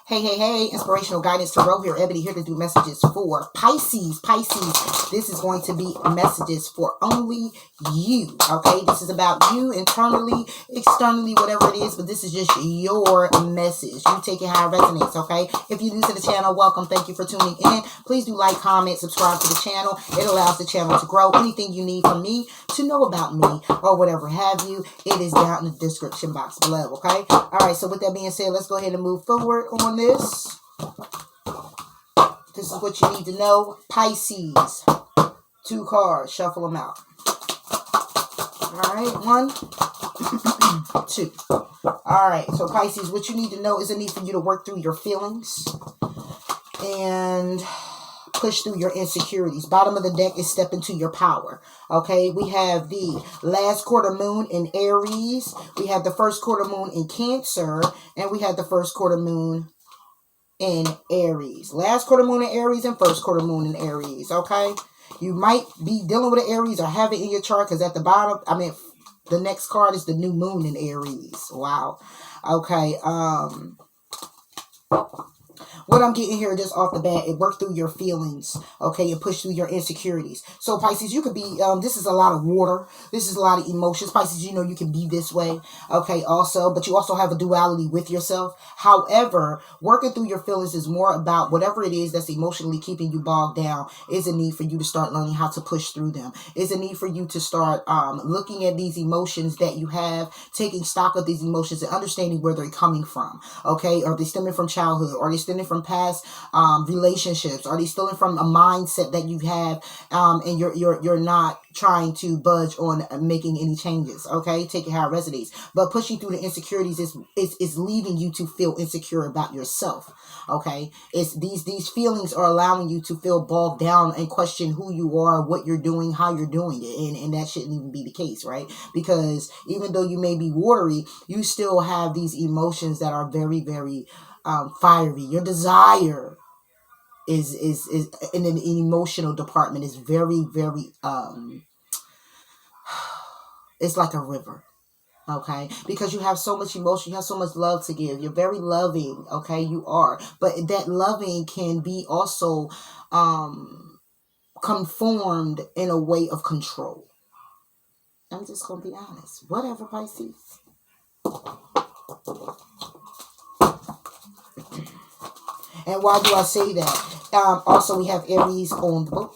Hey, hey, hey, inspirational guidance tarot here. Ebony here to do messages for Pisces. Pisces, this is going to be messages for only you, okay? This is about you internally, externally, whatever it is, but this is just your message. You take it how it resonates, okay? If you're new to the channel, welcome. Thank you for tuning in. Please do like, comment, subscribe to the channel. It allows the channel to grow. Anything you need from me to know about me or whatever have you, it is down in the description box below, okay? All right, so with that being said, let's go ahead and move forward on this. This is what you need to know. Pisces. 2 cards. Shuffle them out. All right. 1, 2. All right. So Pisces, what you need to know is a need for you to work through your feelings and push through your insecurities. Bottom of the deck is step into your power. Okay, we have the last quarter moon in Aries. We have the first quarter moon in Cancer. And we have the first quarter moon in Aries. Last quarter moon in Aries and first quarter moon in Aries. Okay, you might be dealing with an Aries or have it in your chart because at the bottom, the next card is the new moon in Aries. Wow. Okay. What I'm getting here just off the bat, it work through your feelings, okay, and push through your insecurities. So Pisces, you could be, this is a lot of water. This is a lot of emotions. Pisces, you know you can be this way, okay, also, but you also have a duality with yourself. However, working through your feelings is more about whatever it is that's emotionally keeping you bogged down. Is a need for you to start learning how to push through them. Is a need for you to start looking at these emotions that you have, taking stock of these emotions and understanding where they're coming from, okay? Are they stemming from childhood? Are they stemming from past relationships? Are they stemming from a mindset that you have and you're not trying to budge on making any changes? Okay, take it how it resonates. But pushing through the insecurities is leaving you to feel insecure about yourself. Okay, it's these feelings are allowing you to feel bogged down and question who you are, what you're doing, how you're doing it, and that shouldn't even be the case, right? Because even though you may be watery, you still have these emotions that are very, very fiery. Your desire is in an emotional department is very, very it's like a river, okay? Because you have so much emotion, you have so much love to give. You're very loving, okay? You are, but that loving can be also conformed in a way of control. I'm just gonna be honest. Whatever, Pisces. And why do I say that? Also, we have Aries on the board.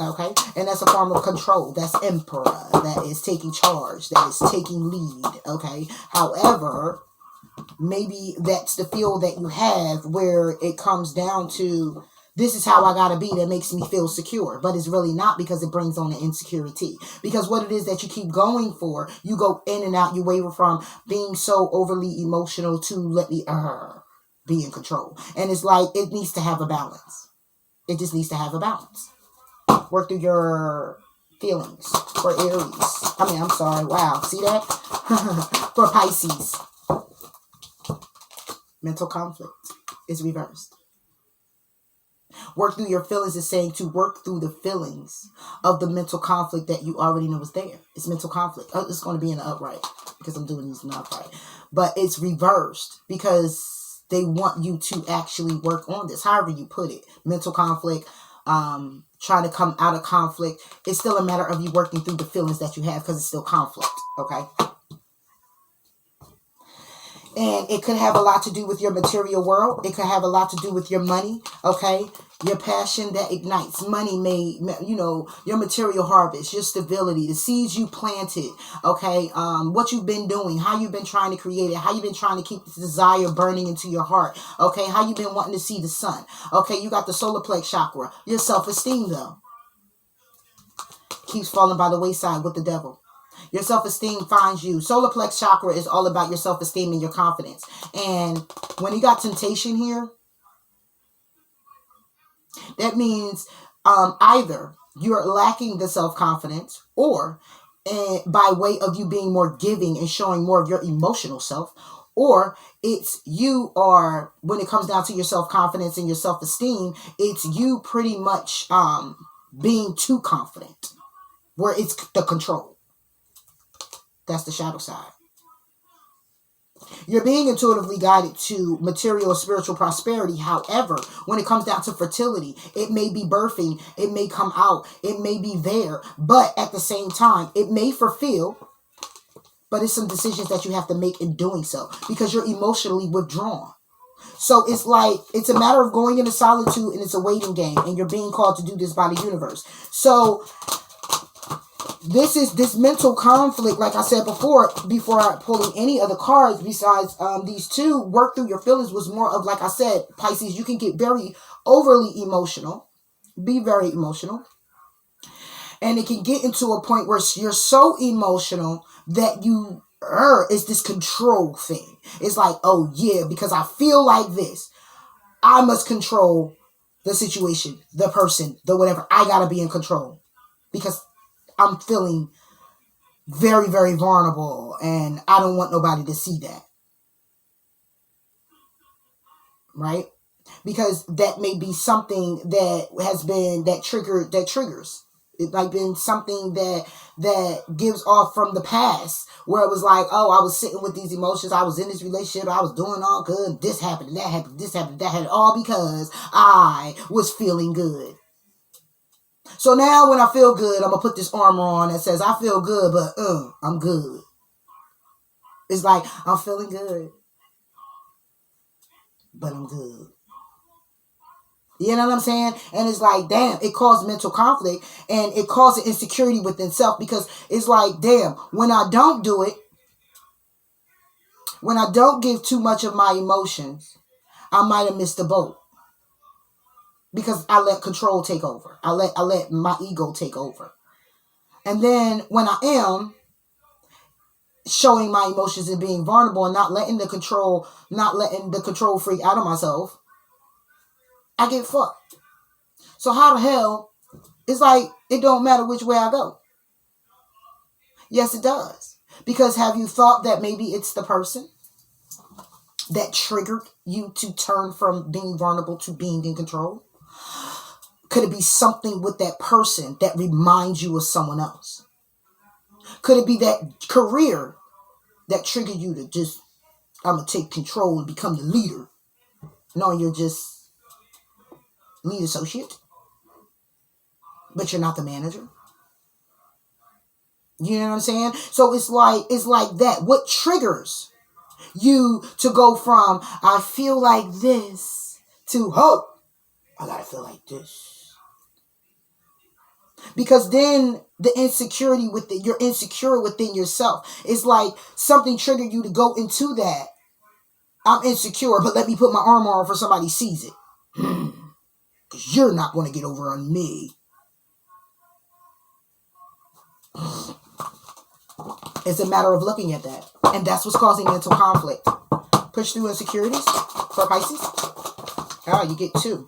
Okay, and that's a form of control. That's emperor. That is taking charge. That is taking lead. Okay. However, maybe that's the feel that you have where it comes down to this is how I gotta be that makes me feel secure, but it's really not, because it brings on the insecurity. Because what it is that you keep going for, you go in and out. You waver from being so overly emotional to let me be in control, and it's like it needs to have a balance. It just needs to have a balance. Work through your feelings for Aries. I'm sorry. Wow. See that? For Pisces. Mental conflict is reversed. Work through your feelings is saying to work through the feelings of the mental conflict that you already know is there. It's mental conflict. Oh, it's going to be in the upright because I'm doing these in the upright. But it's reversed because they want you to actually work on this. However you put it. Mental conflict. Trying to come out of conflict. It's still a matter of you working through the feelings that you have because it's still conflict. Okay. And it could have a lot to do with your material world. It could have a lot to do with your money. Okay. Your passion that ignites. Money may, your material harvest, your stability, the seeds you planted. Okay. What you've been doing, how you've been trying to create it, how you've been trying to keep this desire burning into your heart. Okay. How you've been wanting to see the sun. Okay. You got the solar plex chakra. Your self-esteem though keeps falling by the wayside with the devil. Your self-esteem finds you. Solar plex chakra is all about your self-esteem and your confidence. And when you got temptation here, that means either you're lacking the self-confidence, or by way of you being more giving and showing more of your emotional self, or it's you are, when it comes down to your self-confidence and your self-esteem, it's you pretty much being too confident, where it's the control. That's the shadow side. You're being intuitively guided to material or spiritual prosperity. However, when it comes down to fertility, it may be birthing, it may come out, it may be there, but at the same time, it may fulfill, but it's some decisions that you have to make in doing so because you're emotionally withdrawn. So it's like, it's a matter of going into solitude, and it's a waiting game, and you're being called to do this by the universe. So this is this mental conflict, like I said before I pulling any other cards besides these two, work through your feelings, was more of, like I said, Pisces, you can get very overly emotional, be very emotional, and it can get into a point where you're so emotional that it's this control thing. It's like, oh yeah, because I feel like this, I must control the situation, the person, the whatever. I gotta be in control because I'm feeling very, very vulnerable, and I don't want nobody to see that. Right? Because that may be something that has been, that triggers. It might been something that gives off from the past, where it was like, oh, I was sitting with these emotions, I was in this relationship, I was doing all good, this happened, that happened, this happened, that happened, all because I was feeling good. So now when I feel good, I'm going to put this armor on that says I feel good, but I'm good. It's like, I'm feeling good, but I'm good. You know what I'm saying? And it's like, damn, it caused mental conflict, and it caused insecurity within self, because it's like, damn, when I don't do it, when I don't give too much of my emotions, I might have missed the boat. Because I let control take over. I let my ego take over. And then when I am showing my emotions and being vulnerable and not letting the control freak out of myself, I get fucked. So how the hell, it's like, it don't matter which way I go. Yes, it does. Because have you thought that maybe it's the person that triggered you to turn from being vulnerable to being in control? Could it be something with that person that reminds you of someone else? Could it be that career that triggered you to just, I'm going to take control and become the leader? No, you're just lead associate, but you're not the manager. You know what I'm saying? So it's like that. What triggers you to go from, I feel like this, to, oh, I got to feel like this? Because then the insecurity you're insecure within yourself. It's like something triggered you to go into that. I'm insecure, but let me put my armor on for somebody sees it. Because you're not going to get over on me. It's a matter of looking at that. And that's what's causing mental conflict. Push through insecurities for Pisces. Oh, you get 2.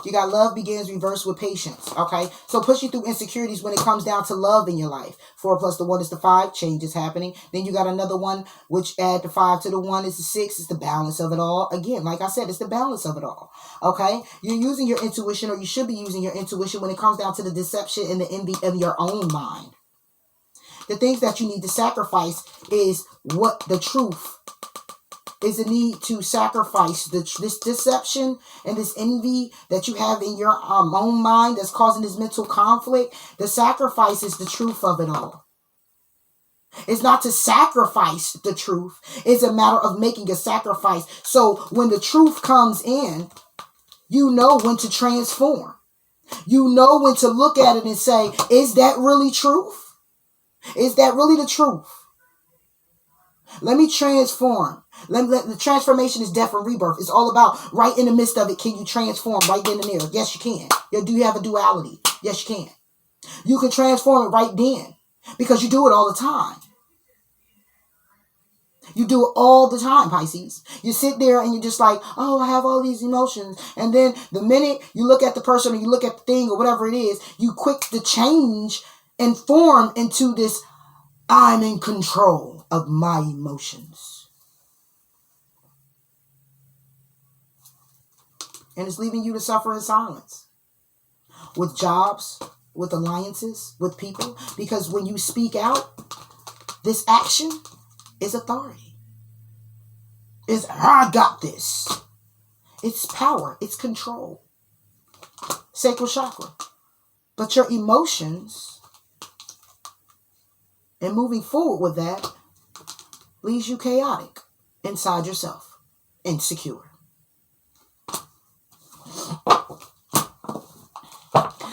You got love begins reversed with patience. Okay. So pushing through insecurities when it comes down to love in your life. 4 plus the 1 is the 5. Change is happening. Then you got another one, which add the 5 to the 1 is the 6. It's the balance of it all. Again, like I said, it's the balance of it all. Okay. You're using your intuition, or you should be using your intuition when it comes down to the deception and the envy of your own mind. The things that you need to sacrifice is what the truth is. A need to sacrifice this deception and this envy that you have in your own mind that's causing this mental conflict. The sacrifice is the truth of it all. It's not to sacrifice the truth. It's a matter of making a sacrifice. So when the truth comes in, you know when to transform. You know when to look at it and say, is that really truth? Is that really the truth? Let me transform. The transformation is death and rebirth. It's all about right in the midst of it. Can you transform right then and there? Yes, you can. Do you have a duality? Yes, you can. You can transform it right then because you do it all the time. You do it all the time, Pisces. You sit there and you're just like, oh, I have all these emotions. And then the minute you look at the person or you look at the thing or whatever it is, you quick to change and form into this, I'm in control of my emotions. And it's leaving you to suffer in silence. With jobs, with alliances, with people. Because when you speak out, this action is authority. It's, I got this. It's power. It's control. Sacral chakra. But your emotions and moving forward with that leaves you chaotic inside yourself. Insecure.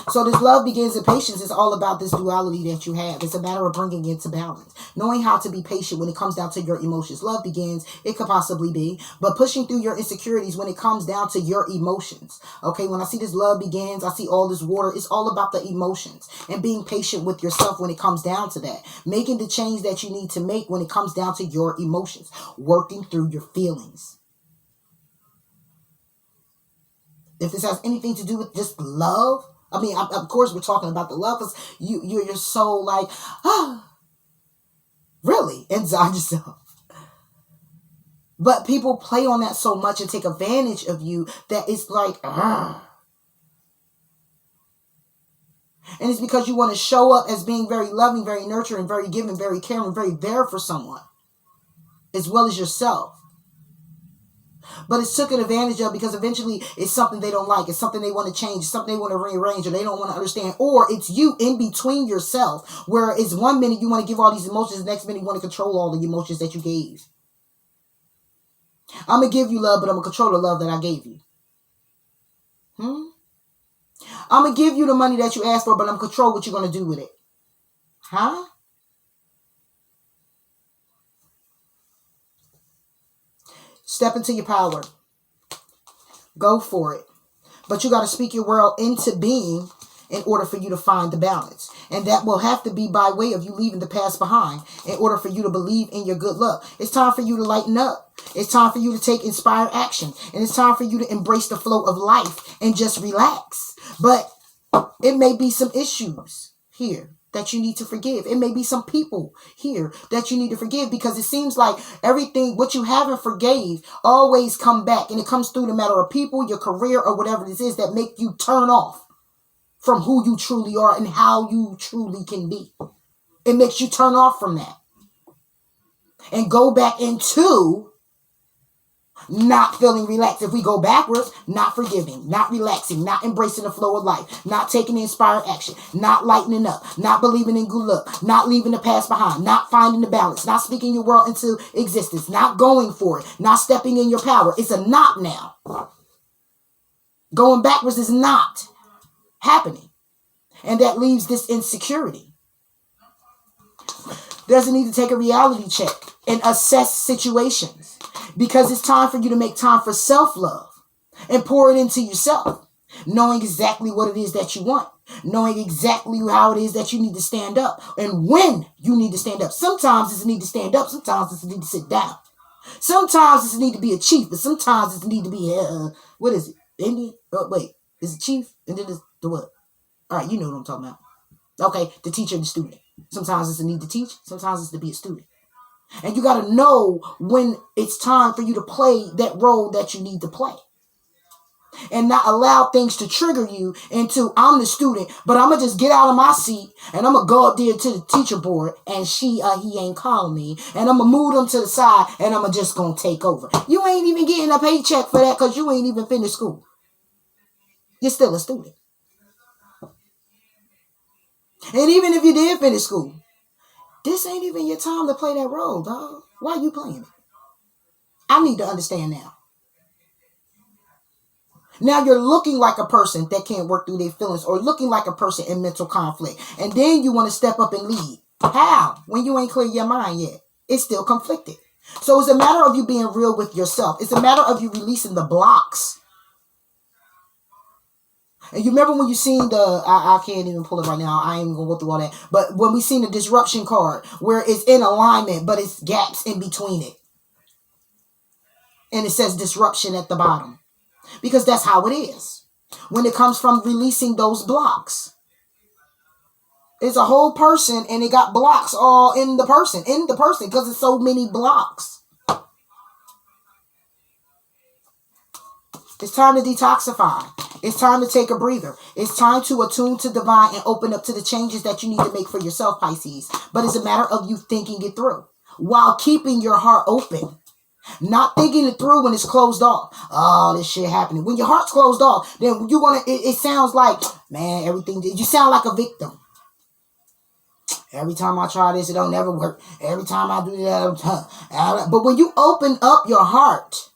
So this love begins in patience is all about this duality that you have. It's a matter of bringing it to balance. Knowing how to be patient when it comes down to your emotions. Love begins, it could possibly be, but pushing through your insecurities when it comes down to your emotions. Okay, when I see this love begins, I see all this water. It's all about the emotions and being patient with yourself when it comes down to that. Making the change that you need to make when it comes down to your emotions. Working through your feelings. If this has anything to do with just love, I mean, of course, we're talking about the love because you're so like, really inside yourself. But people play on that so much and take advantage of you that it's like, and it's because you want to show up as being very loving, very nurturing, very giving, very caring, very there for someone, as well as yourself. But it's taken advantage of because eventually it's something they don't like. It's something they want to change. It's something they want to rearrange or they don't want to understand. Or it's you in between yourself where it's 1 minute you want to give all these emotions. The next minute you want to control all the emotions that you gave. I'm going to give you love, but I'm going to control the love that I gave you. I'm going to give you the money that you asked for, but I'm going to control what you're going to do with it. Huh? Step into your power. Go for it. But you got to speak your world into being in order for you to find the balance. And that will have to be by way of you leaving the past behind in order for you to believe in your good luck. It's time for you to lighten up. It's time for you to take inspired action. And it's time for you to embrace the flow of life and just relax. But it may be some issues here that you need to forgive. It may be some people here that you need to forgive because it seems like everything, what you haven't forgave, always come back. And it comes through the matter of people, your career, or whatever this is that make you turn off from who you truly are and how you truly can be. It makes you turn off from that and go back into not feeling relaxed. If we go backwards, not forgiving, not relaxing, not embracing the flow of life, not taking inspired action, not lightening up, not believing in good luck, not leaving the past behind, not finding the balance, not speaking your world into existence, not going for it, not stepping in your power. It's a not now. Going backwards is not happening. And that leaves this insecurity. There's a need to take a reality check and assess situations. Because it's time for you to make time for self-love and pour it into yourself. Knowing exactly what it is that you want. Knowing exactly how it is that you need to stand up. And when you need to stand up. Sometimes it's a need to stand up. Sometimes it's a need to sit down. Sometimes it's a need to be a chief. But sometimes it's a need to be, what is it? Indian? Oh, wait. Is it chief? And then it's the what? All right, you know what I'm talking about. Okay, the teacher and the student. Sometimes it's a need to teach. Sometimes it's to be a student. And you got to know when it's time for you to play that role that you need to play. And not allow things to trigger you into, I'm the student, but I'm going to just get out of my seat and I'm going to go up there to the teacher board and he ain't calling me. And I'm going to move them to the side and I'm just going to take over. You ain't even getting a paycheck for that because you ain't even finished school. You're still a student. And even if you did finish school, this ain't even your time to play that role, dog. Why are you playing it? I need to understand now. Now you're looking like a person that can't work through their feelings or looking like a person in mental conflict. And then you want to step up and lead. How? When you ain't clear your mind yet. It's still conflicted. So it's a matter of you being real with yourself. It's a matter of you releasing the blocks. And you remember when you seen I can't even pull it right now. I ain't even going to go through all that. But when we seen the disruption card where it's in alignment, but it's gaps in between it. And it says disruption at the bottom. Because that's how it is. When it comes from releasing those blocks. It's a whole person and it got blocks all in the person. Because it's so many blocks. It's time to detoxify. It's time to take a breather. It's time to attune to divine and open up to the changes that you need to make for yourself, Pisces. But it's a matter of you thinking it through while keeping your heart open Not thinking it through when it's closed off. Oh, this shit happening. When your heart's closed off, then you're gonna. It sounds like, man, everything. You sound like a victim. Every time I try this, it don't never work. Every time I do that, but when you open up your heart,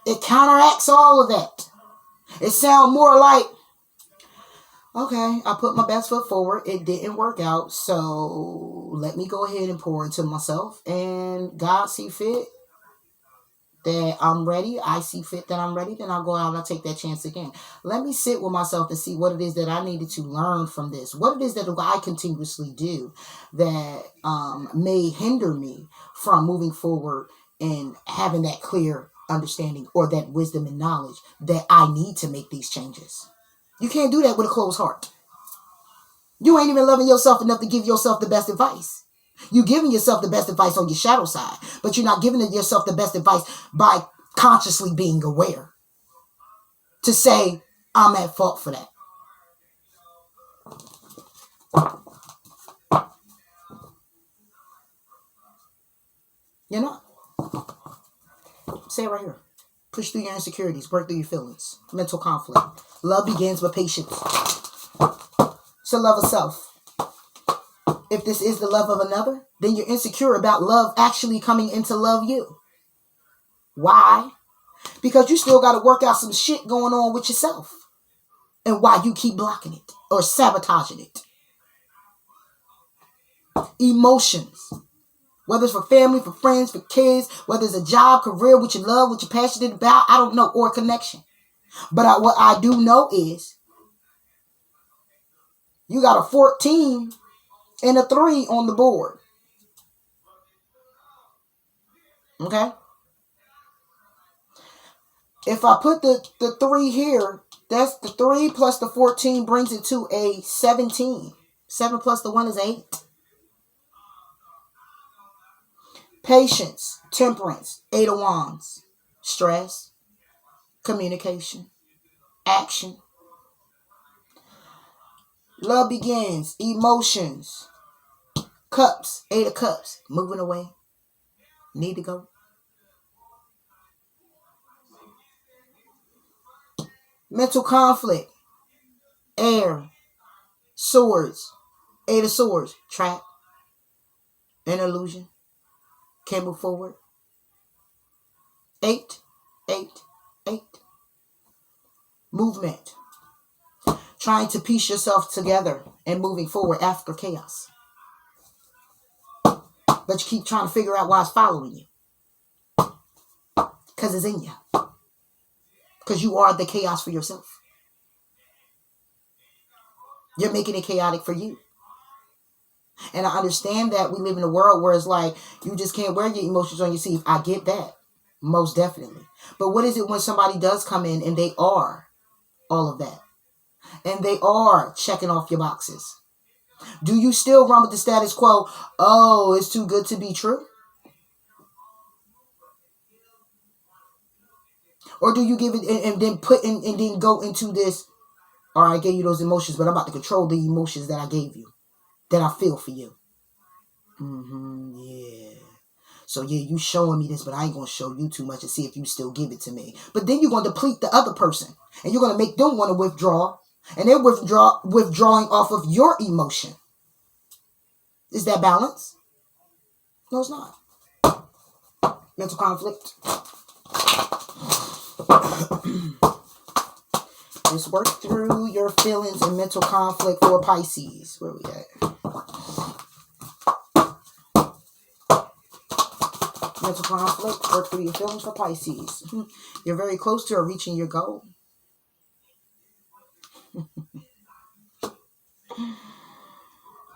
it counteracts all of that. It sounds more like, okay, I put my best foot forward. It didn't work out, so let me go ahead and pour into myself. And God see fit that I'm ready. I see fit that I'm ready. Then I'll go out and I'll take that chance again. Let me sit with myself and see what it is that I needed to learn from this. What it is that I continuously do that may hinder me from moving forward and having that clear understanding or that wisdom and knowledge that I need to make these changes. You can't do that with a closed heart. You ain't even loving yourself enough to give yourself the best advice. You're giving yourself the best advice on your shadow side, but you're not giving yourself the best advice by consciously being aware to say, I'm at fault for that. You're not. Say it right here. Push through your insecurities. Work through your feelings. Mental conflict. Love begins with patience. So love of self. If this is the love of another, then you're insecure about love actually coming into love you. Why? Because you still got to work out some shit going on with yourself. And why you keep blocking it or sabotaging it. Emotions. Whether it's for family, for friends, for kids, whether it's a job, career, what you love, what you're passionate about, I don't know, or connection. But what I do know is you got a 14 and a 3 on the board. Okay? If I put the 3 here, that's the 3 plus the 14 brings it to a 17. 7 plus the 1 is 8. Patience, temperance, 8 of wands. Stress, communication, action. Love begins, emotions, cups, 8 of cups, moving away, need to go. Mental conflict, air, swords, 8 of swords, trap, an illusion, can't move forward. 8, 8, 8. Movement, trying to piece yourself together and moving forward after chaos. But you keep trying to figure out why it's following you. Because it's in you. Because you are the chaos for yourself. You're making it chaotic for you. And I understand that we live in a world where it's like, you just can't wear your emotions on your sleeve. I get that. Most definitely. But what is it when somebody does come in and they are all of that? And they are checking off your boxes? Do you still run with the status quo? Oh, it's too good to be true? Or do you give it and then put in and then go into this, all right, I gave you those emotions, but I'm about to control the emotions that I gave you, that I feel for you. Yeah. So yeah, you showing me this, but I ain't going to show you too much and see if you still give it to me. But then you're going to deplete the other person. And you're going to make them want to withdraw. And they're withdrawing off of your emotion. Is that balance? No, it's not. Mental conflict. Just work through your feelings and mental conflict for Pisces. Where we at? Mental conflict. Work through your feelings for Pisces. You're very close to reaching your goal.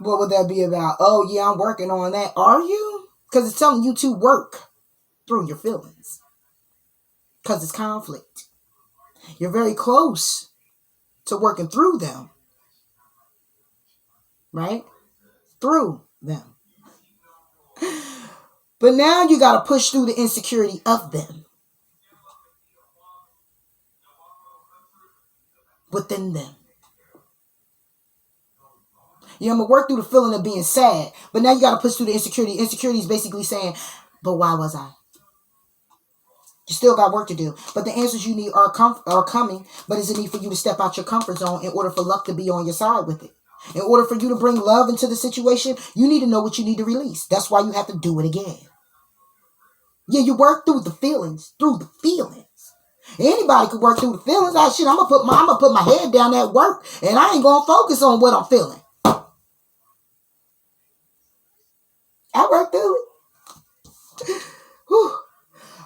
What would that be about? Oh, yeah, I'm working on that. Are you? Because it's telling you to work through your feelings. Because it's conflict. You're very close to working through them. Right? Through them. But now you got to push through the insecurity of them. Within them. You're going to work through the feeling of being sad. But now you got to push through the insecurity. Insecurity is basically saying, But why was I? You still got work to do. But the answers you need are coming. But it's a need for you to step out your comfort zone in order for luck to be on your side with it. In order for you to bring love into the situation, you need to know what you need to release. That's why you have to do it again. Yeah, you work through the feelings. Anybody could work through the feelings. I'm gonna put my head down at work, and I ain't gonna focus on what I'm feeling. I work through it. Whew.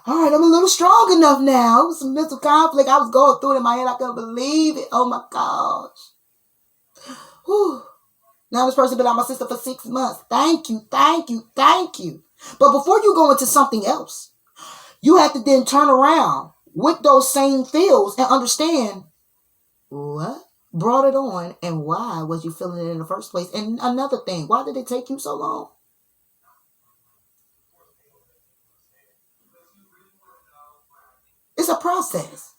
All right, I'm a little strong enough now. It was some mental conflict. I was going through it in my head. I couldn't believe it. Oh my gosh. Whew. Now this person been out my sister for 6 months. Thank you. But before you go into something else, you have to then turn around with those same feels and understand what brought it on and why was you feeling it in the first place. And another thing, why did it take you so long? It's a process.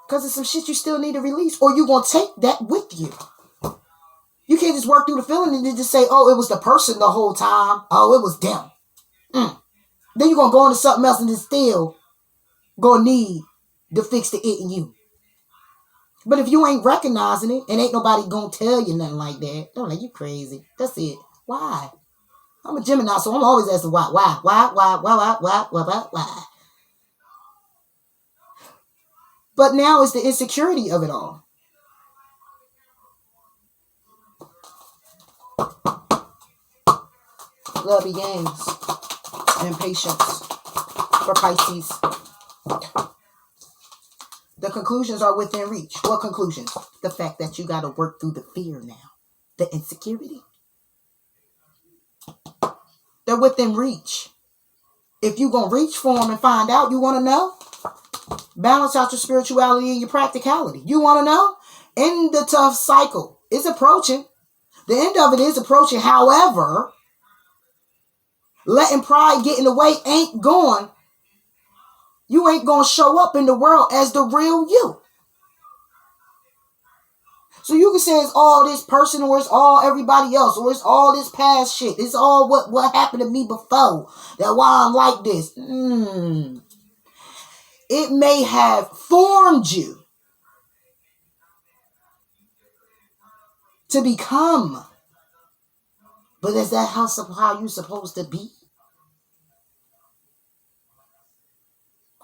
Because it's some shit you still need to release, or you're going to take that with you. You can't just work through the feeling and then just say, oh, it was the person the whole time. Oh, it was them. Then you're going to go into something else and then still going to need to fix the it in you. But if you ain't recognizing it and ain't nobody going to tell you nothing like that, they're like, you crazy. That's it. Why? I'm a Gemini, so I'm always asking why. But now it's the insecurity of it all. Love begins and patience for Pisces. The conclusions are within reach. What conclusions? The fact that you got to work through the fear now. The insecurity. They're within reach. If you're going to reach for them and find out, you want to know? Balance out your spirituality and your practicality. You want to know? In the tough cycle is approaching. The end of it is approaching. However, letting pride get in the way ain't going. You ain't going to show up in the world as the real you. So you can say it's all this person, or it's all everybody else, or it's all this past shit. It's all what happened to me before. That's why I'm like this. It may have formed you to become. But is that how you're supposed to be?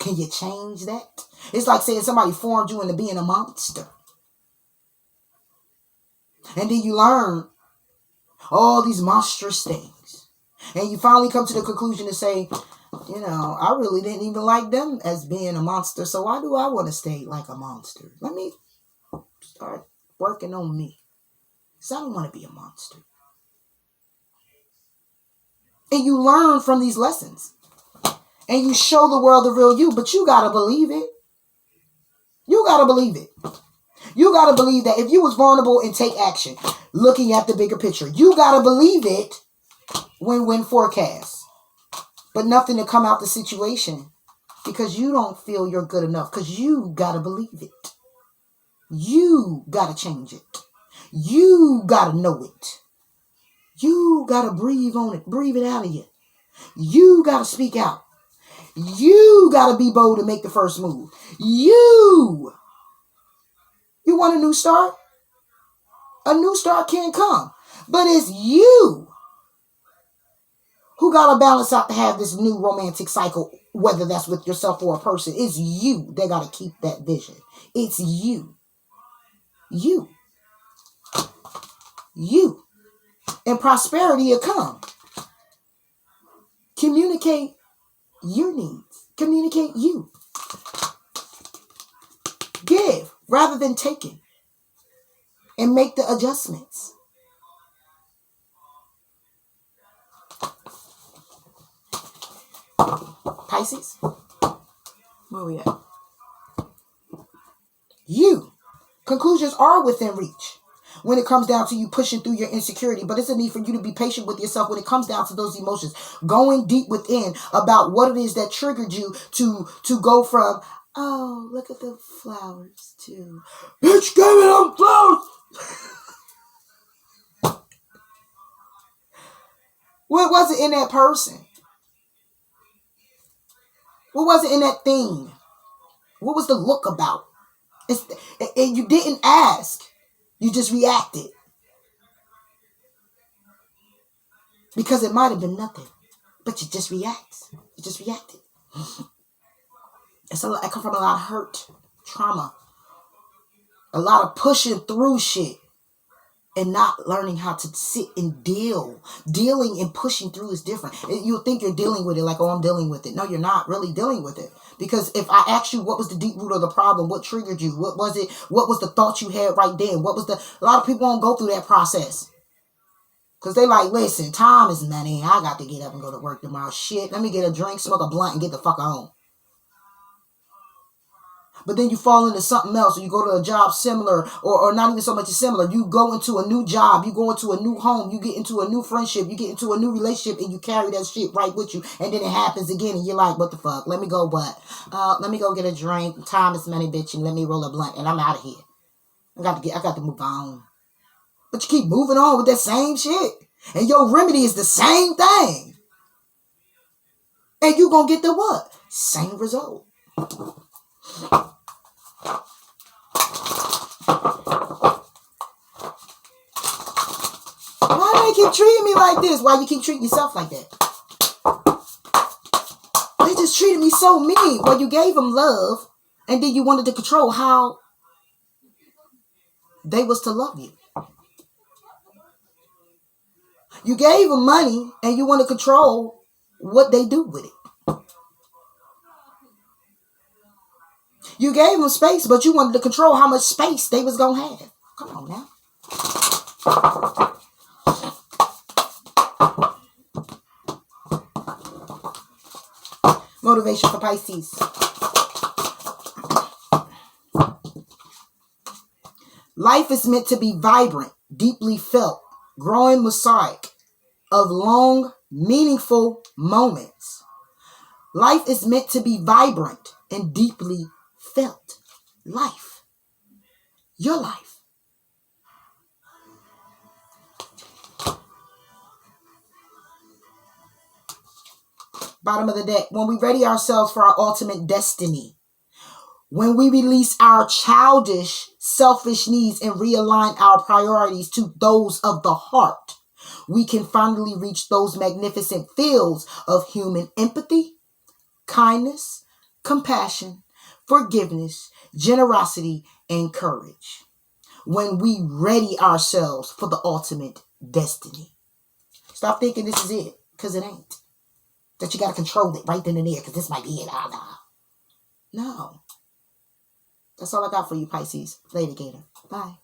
Can you change that? It's like saying somebody formed you into being a monster. And then you learn all these monstrous things. And you finally come to the conclusion to say, I really didn't even like them as being a monster. So why do I want to stay like a monster? Let me start working on me. Because I don't want to be a monster. And you learn from these lessons. And you show the world the real you. But you got to believe it. You got to believe it. You got to believe that if you was vulnerable and take action, looking at the bigger picture, you got to believe it when forecast. But nothing to come out the situation because you don't feel you're good enough, because you got to believe it. You got to change it. You got to know it. You got to breathe on it. Breathe it out of you. You got to speak out. You got to be bold and make the first move. You want a new start? A new start can come. But it's you who got to balance out to have this new romantic cycle, whether that's with yourself or a person. It's you that got to keep that vision. It's you. You. And prosperity will come. Communicate your needs. Communicate you. Give rather than taking. And make the adjustments. Pisces, where we at? You. Conclusions are within reach when it comes down to you pushing through your insecurity. But it's a need for you to be patient with yourself when it comes down to those emotions. Going deep within about what it is that triggered you to go from, oh, look at the flowers, to, bitch, give me them flowers. What was it in that person? What was it in that thing? What was the look about? And you didn't ask. You just reacted. Because it might have been nothing. But you just react. You just reacted. I come from a lot of hurt, trauma, a lot of pushing through shit and not learning how to sit and deal. Dealing and pushing through is different. You'll think you're dealing with it like, oh, I'm dealing with it. No, you're not really dealing with it. Because if I ask you what was the deep root of the problem, what triggered you, what was it, what was the thought you had right then, a lot of people won't go through that process. Because they like, listen, time is money. I got to get up and go to work tomorrow. Shit, let me get a drink, smoke a blunt, and get the fuck home. But then you fall into something else, or you go to a job similar, or not even so much as similar. You go into a new job, you go into a new home, you get into a new friendship, you get into a new relationship, and you carry that shit right with you. And then it happens again, and you're like, what the fuck? Let me go what? Let me go get a drink. Time is money, bitch, and let me roll a blunt, and I'm out of here. I got to move on. But you keep moving on with that same shit. And your remedy is the same thing. And you gonna get the what? Same result. Why do they keep treating me like this? Why you keep treating yourself like that? They just treated me so mean. Well, you gave them love, and then you wanted to control how they was to love you. You gave them money, and you want to control what they do with it. You gave them space, but you wanted to control how much space they was going to have. Come on now. Motivation for Pisces. Life is meant to be vibrant, deeply felt, growing mosaic of long, meaningful moments. Life is meant to be vibrant and deeply felt. Life. Your life. Bottom of the deck. When we ready ourselves for our ultimate destiny, when we release our childish, selfish needs and realign our priorities to those of the heart, we can finally reach those magnificent fields of human empathy, kindness, compassion, forgiveness, generosity, and courage. When we ready ourselves for the ultimate destiny. Stop thinking this is it, because it ain't. That you got to control it right then and there, because this might be it. No. That's all I got for you, Pisces. Later, Gator. Bye.